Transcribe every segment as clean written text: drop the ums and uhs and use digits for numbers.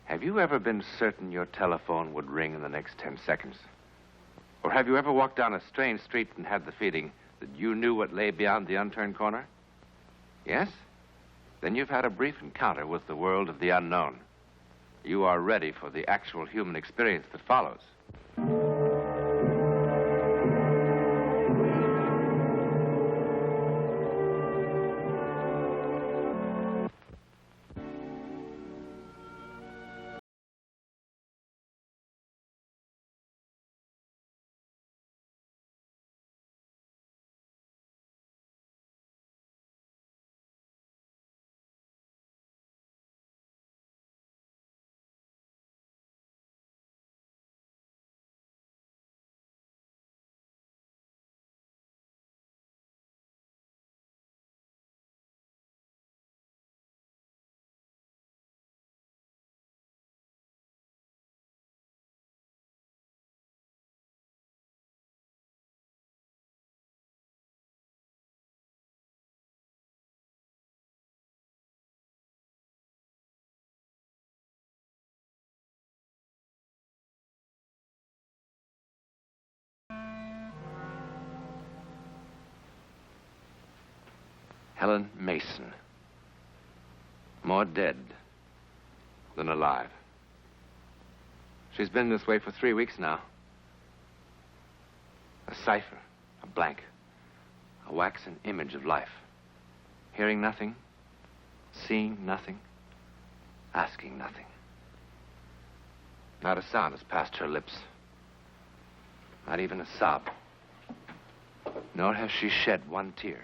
Have you ever been certain your telephone would ring in the next 10 seconds? Or have you ever walked down a strange street and had the feeling that you knew what lay beyond the unturned corner? Yes? Then you've had a brief encounter with the world of the unknown. You are ready for the actual human experience that follows. Helen Mason. More dead than alive. She's been this way for 3 weeks now. A cipher, a blank, a waxen image of life. Hearing nothing, seeing nothing, asking nothing. Not a sound has passed her lips. Not even a sob. Nor has she shed one tear.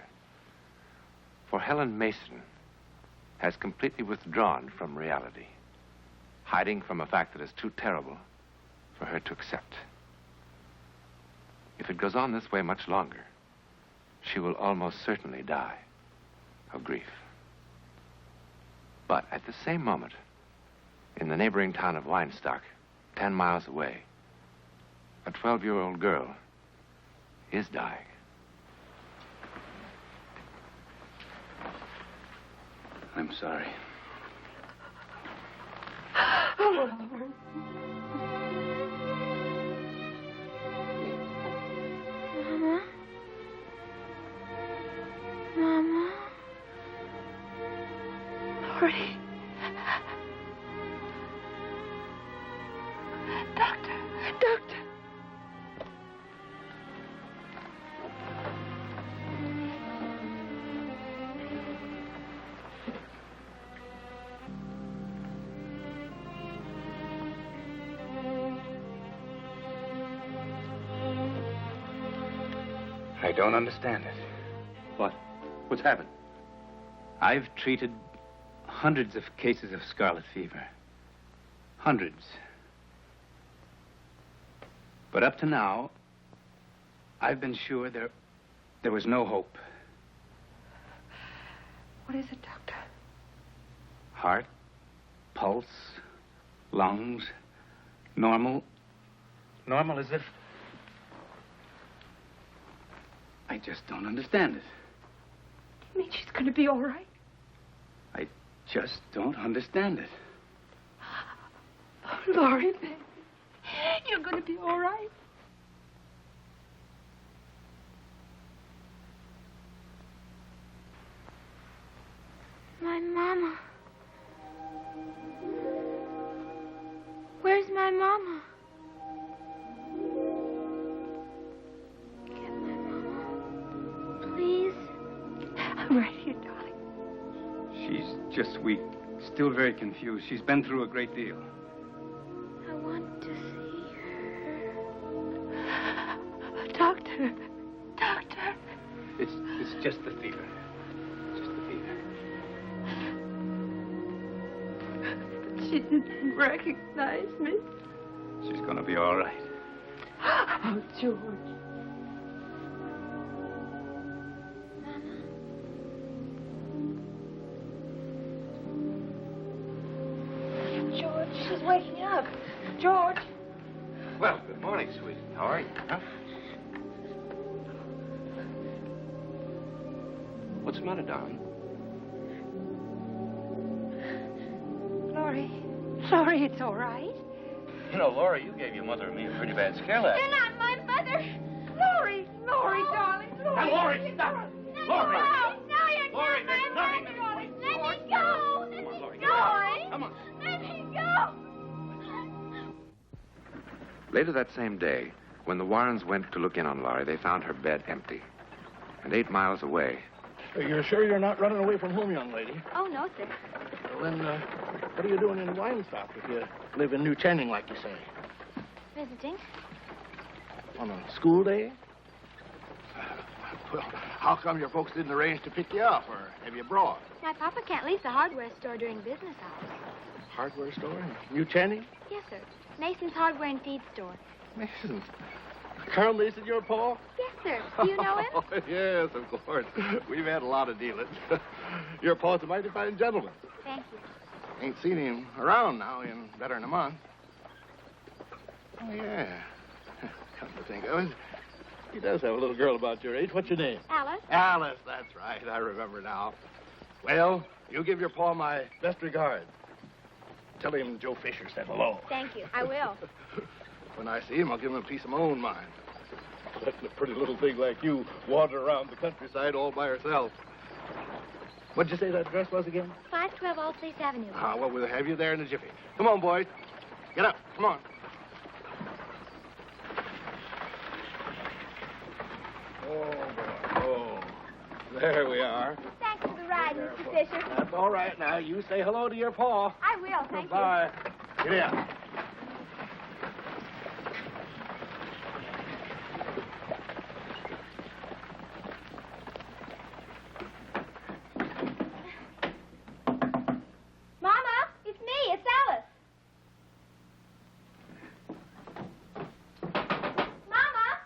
For Helen Mason has completely withdrawn from reality, hiding from a fact that is too terrible for her to accept. If it goes on this way much longer, she will almost certainly die of grief. But at the same moment, in the neighboring town of Weinstock, 10 miles away, a 12-year-old girl is dying. I'm sorry. Mama? Mama? Lori? Doctor! Doctor! I don't understand it. What? What's happened? I've treated hundreds of cases of scarlet fever. Hundreds. But up to now, I've been sure there was no hope. What is it, Doctor? Heart, pulse, lungs, normal. Normal as if... I just don't understand it. You mean she's going to be all right? I just don't understand it. Oh, Lori, baby. You're going to be all right. My mama. Where's my mama? Get my mama. Please. I'm right here, darling. She's just weak, still very confused. She's been through a great deal. I want to see her. Doctor. Doctor. It's just the fever. Just the fever. But she didn't recognize me. She's gonna be all right. Oh, George. George, she's waking up. George. Well, good morning, sweetie. How are you? Huh? What's the matter, darling? Lori. Laurie, it's all right. You know, Laura, you gave your mother and me a pretty bad scare last You're not my mother. Laurie, darling. Laurie. Now, Laurie, stop. No, Laurie. No, you're Laurie, not there's my nothing mother. to be Let me go. Let me Laurie, go. Laurie. Come on. Let me go. Later that same day, when the Warrens went to look in on Laurie, they found her bed empty. And 8 miles away, You're sure you're not running away from home, young lady? Oh, no, sir. Well, then, what are you doing in Weinstock if you live in New Channing, like you say? Visiting. On a school day? Well, how come your folks didn't arrange to pick you up, or have you brought? My papa can't leave the hardware store during business hours. Hardware store in New Channing? Yes, sir. Mason's Hardware and Feed Store. Mason's. Carl Mason, your pa? Yes, sir. Do you know him? Oh, yes, of course. We've had a lot of dealings. Your pa's a mighty fine gentleman. Thank you. Ain't seen him around now in better than a month. Oh, yeah. Come to think of it, he does have a little girl about your age. What's your name? Alice? Alice, that's right. I remember now. Well, you give your pa my best regards. Tell him Joe Fisher said hello. Thank you. I will. When I see him, I'll give him a piece of my own mind. Letting a pretty little thing like you wander around the countryside all by herself. What'd you say that address was again? 512 Allspace Avenue. Ah, well, we'll have you there in a jiffy. Come on, boys. Get up. Come on. Oh, boy. Oh. There we are. Thanks for the ride, Mr. Fisher. That's all right. Now, you say hello to your pa. I will, thank you. Goodbye. Get in. Mama, it's me. It's Alice. Mama!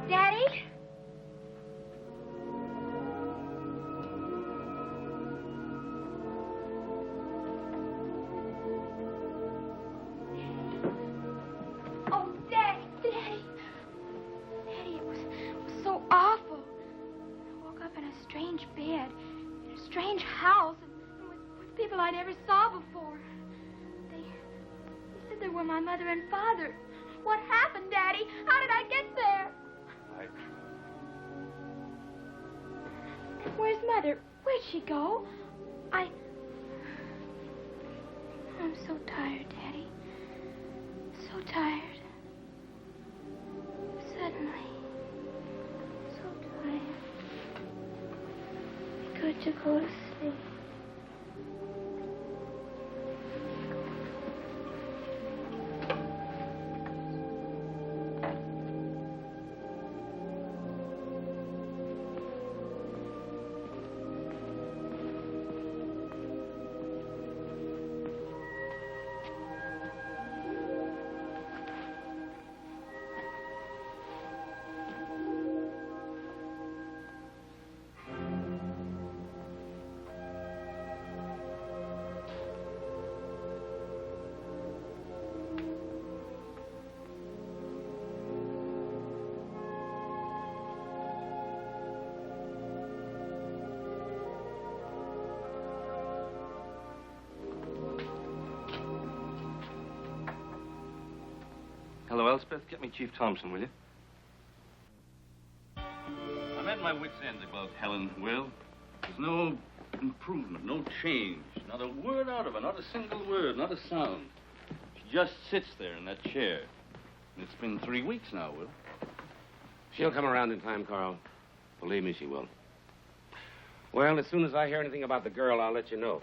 Daddy? Oh, Daddy. Daddy, it was so awful. I woke up in a strange bed, in a strange house, and with people I never saw before. They said they were my mother and father. What happened, Daddy? How did I get there? Where's Mother? Where'd she go? I'm so tired, Daddy. So tired. Suddenly. So tired. Be good to go to sleep. Hello, Elspeth. Get me Chief Thompson, will you? I'm at my wit's end about Helen, Will. There's no improvement, no change. Not a word out of her, not a single word, not a sound. She just sits there in that chair. And it's been 3 weeks now, Will. She'll come around in time, Carl. Believe me, she will. Well, as soon as I hear anything about the girl, I'll let you know.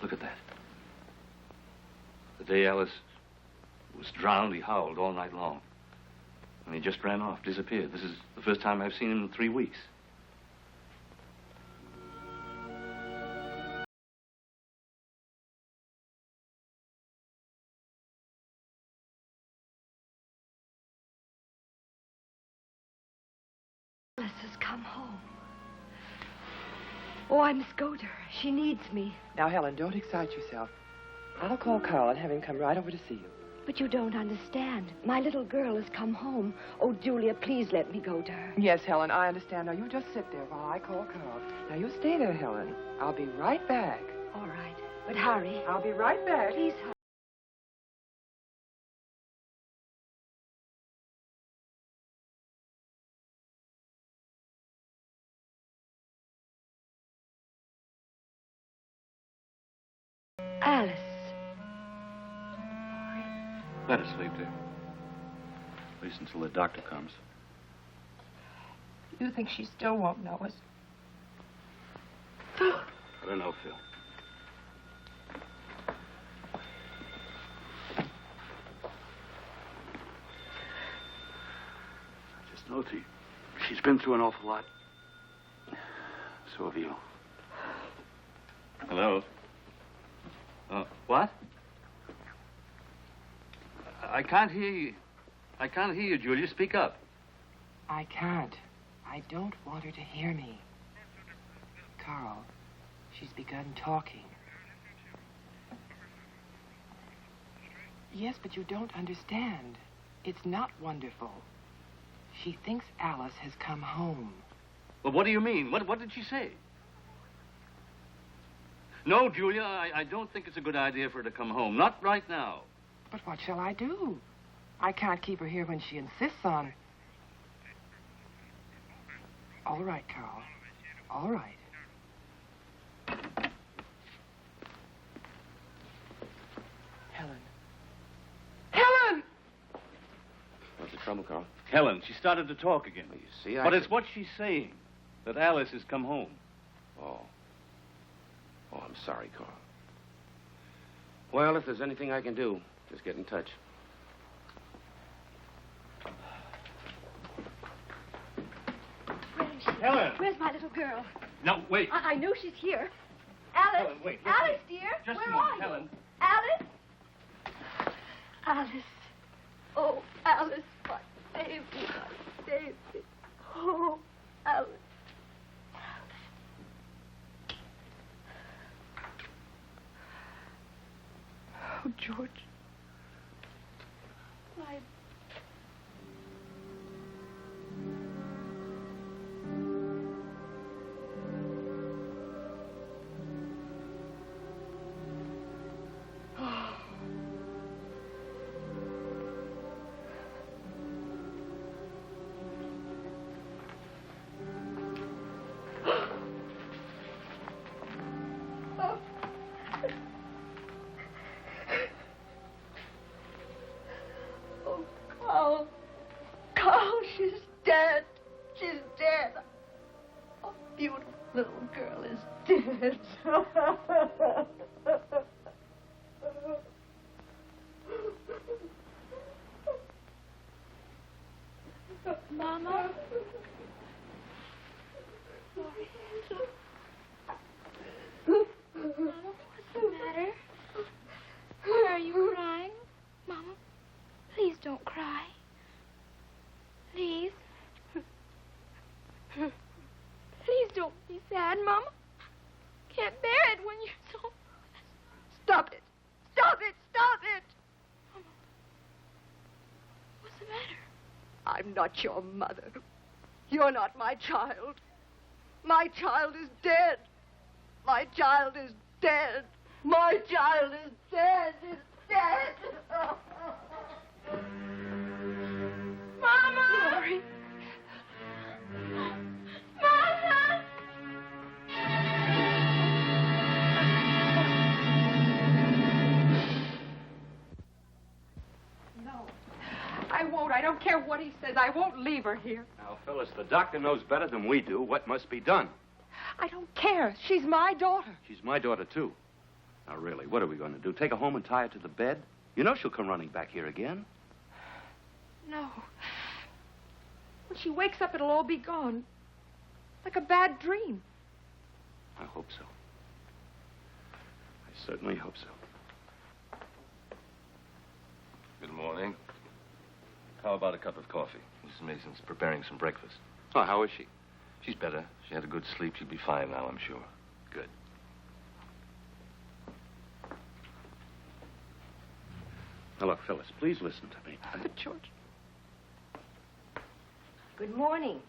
Look at that. The day Alice was drowned, he howled all night long. And he just ran off, disappeared. This is the first time I've seen him in 3 weeks. Alice has come home. Oh, I must go to her. She needs me. Now, Helen, don't excite yourself. I'll call Carl and have him come right over to see you. But you don't understand. My little girl has come home. Oh, Julia, please let me go to her. Yes, Helen, I understand. Now, you just sit there while I call Carl. Now, you stay there, Helen. I'll be right back. All right. But hurry. I'll be right back. Please hurry. Alice. Let her sleep there. At least until the doctor comes. You think she still won't know us? I don't know, Phil. I just know she's been through an awful lot. So have you. Hello? What? I can't hear you. I can't hear you, Julia. Speak up. I can't. I don't want her to hear me. Carl, she's begun talking. Yes, but you don't understand. It's not wonderful. She thinks Alice has come home. Well, what do you mean? What did she say? No, Julia, I don't think it's a good idea for her to come home. Not right now. But what shall I do? I can't keep her here when she insists on it. All right, Carl. All right. Helen. Helen! What's the trouble, Carl? Helen, she started to talk again. Well, you see, But it's what she's saying, that Alice has come home. Oh. Oh, I'm sorry, Carl. Well, if there's anything I can do, just get in touch. Helen! Where's my little girl? No, wait. I know she's here. Alice. Helen, wait. Alice, dear. Just where a moment, are you? Helen. Alice. Alice. Oh, Alice, my baby, my baby. Oh, Alice. Oh, George. My Carl, she's dead. She's dead. A beautiful little girl is dead. Mama? Mama, what's the matter? Why are you crying? Mama, please don't cry. Please. Please don't be sad, Mama. Can't bear it when you're so... Stop it. Stop it. Stop it. I'm not your mother. You're not my child. My child is dead. My child is dead. My child is dead. Is dead. Mama! Laurie. Mama! No. I won't. I don't care what he says. I won't leave her here. Now, Phyllis, the doctor knows better than we do what must be done. I don't care. She's my daughter. She's my daughter, too. Now, really, what are we going to do? Take her home and tie her to the bed? You know she'll come running back here again. No. When she wakes up, it'll all be gone. Like a bad dream. I hope so. I certainly hope so. Good morning. How about a cup of coffee? Mrs. Mason's preparing some breakfast. Oh, how is she? She's better. She had a good sleep. She'll be fine now, I'm sure. Good. Now, look, Phyllis, please listen to me. But, George. Good morning.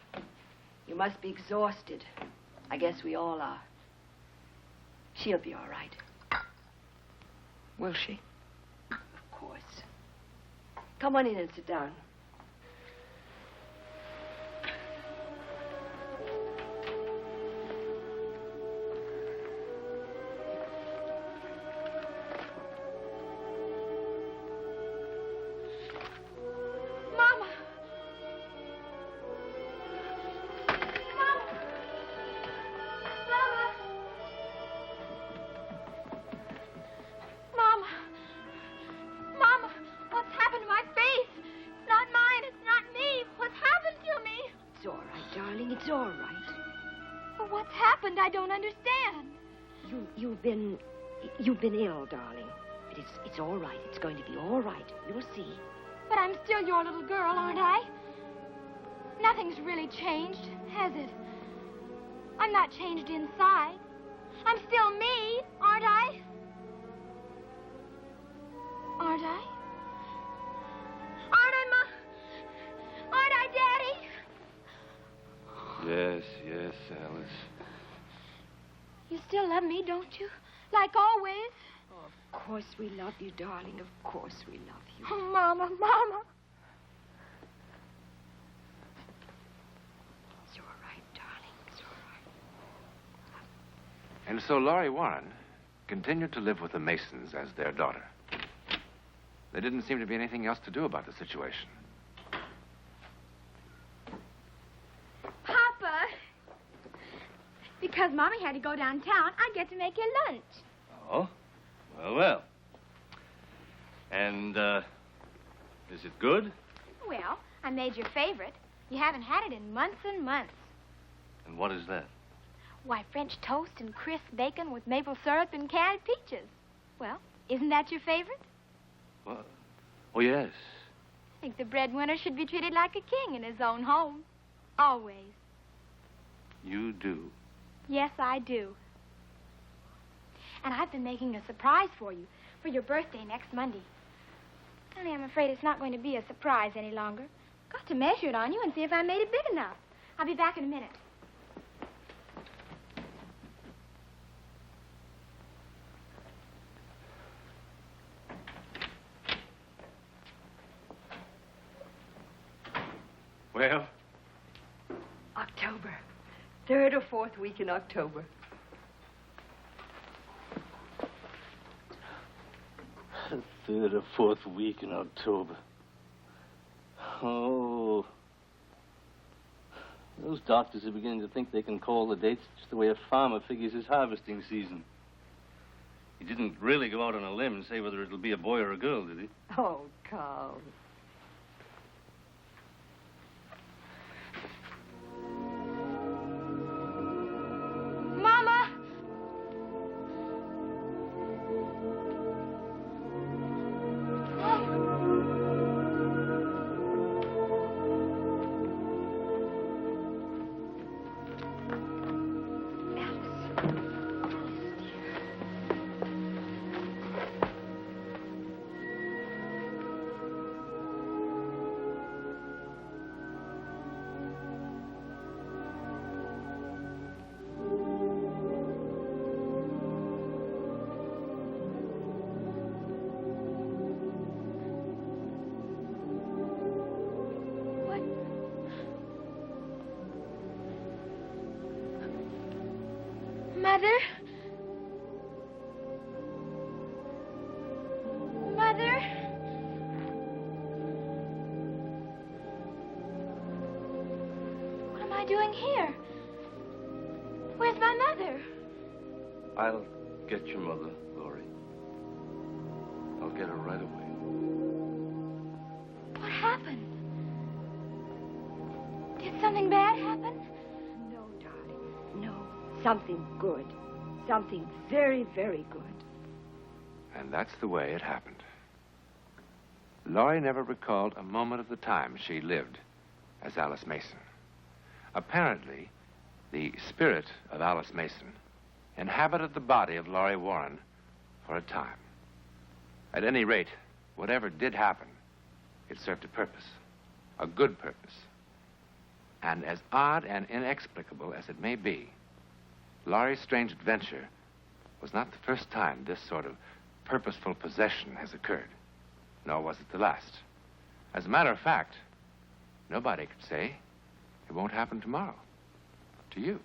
You must be exhausted. I guess we all are. She'll be all right. Will she? Of course. Come on in and sit down. I don't understand. You've been ill, darling. But it's all right. It's going to be all right. You'll see. But I'm still your little girl, aren't I? Nothing's really changed, has it? I'm not changed inside. I'm still me, aren't I? Aren't I? Aren't I, Ma? Aren't I, Daddy? Yes, yes, Alice. You still love me, don't you? Like always? Oh, of course we love you, darling. Of course we love you. Oh, Mama, Mama. It's all right, darling. It's all right. And so Laurie Warren continued to live with the Masons as their daughter. There didn't seem to be anything else to do about the situation. Papa, because Mommy had to go downtown, I get to make you lunch. Oh? Well, well. And, is it good? Well, I made your favorite. You haven't had it in months and months. And what is that? Why, French toast and crisp bacon with maple syrup and candied peaches. Well, isn't that your favorite? Well, oh, yes. I think the breadwinner should be treated like a king in his own home. Always. You do? Yes, I do. And I've been making a surprise for you for your birthday next Monday. Only I'm afraid it's not going to be a surprise any longer. Got to measure it on you and see if I made it big enough. I'll be back in a minute. Well? October. 3rd or 4th week in October. The 3rd or 4th week in October. Oh. Those doctors are beginning to think they can call the dates just the way a farmer figures his harvesting season. He didn't really go out on a limb and say whether it'll be a boy or a girl, did he? Oh, Carl. Mama! Mother? Mother? What am I doing here? Where's my mother? I'll get your mother, Laurie. I'll get her right away. What happened? Did something bad happen? No, darling. No. Something good. Something very, very good. And that's the way it happened. Laurie never recalled a moment of the time she lived as Alice Mason. Apparently, the spirit of Alice Mason inhabited the body of Laurie Warren for a time. At any rate, whatever did happen, it served a purpose, a good purpose. And as odd and inexplicable as it may be, Laurie's strange adventure was not the first time this sort of purposeful possession has occurred, nor was it the last. As a matter of fact, nobody could say it won't happen tomorrow to you.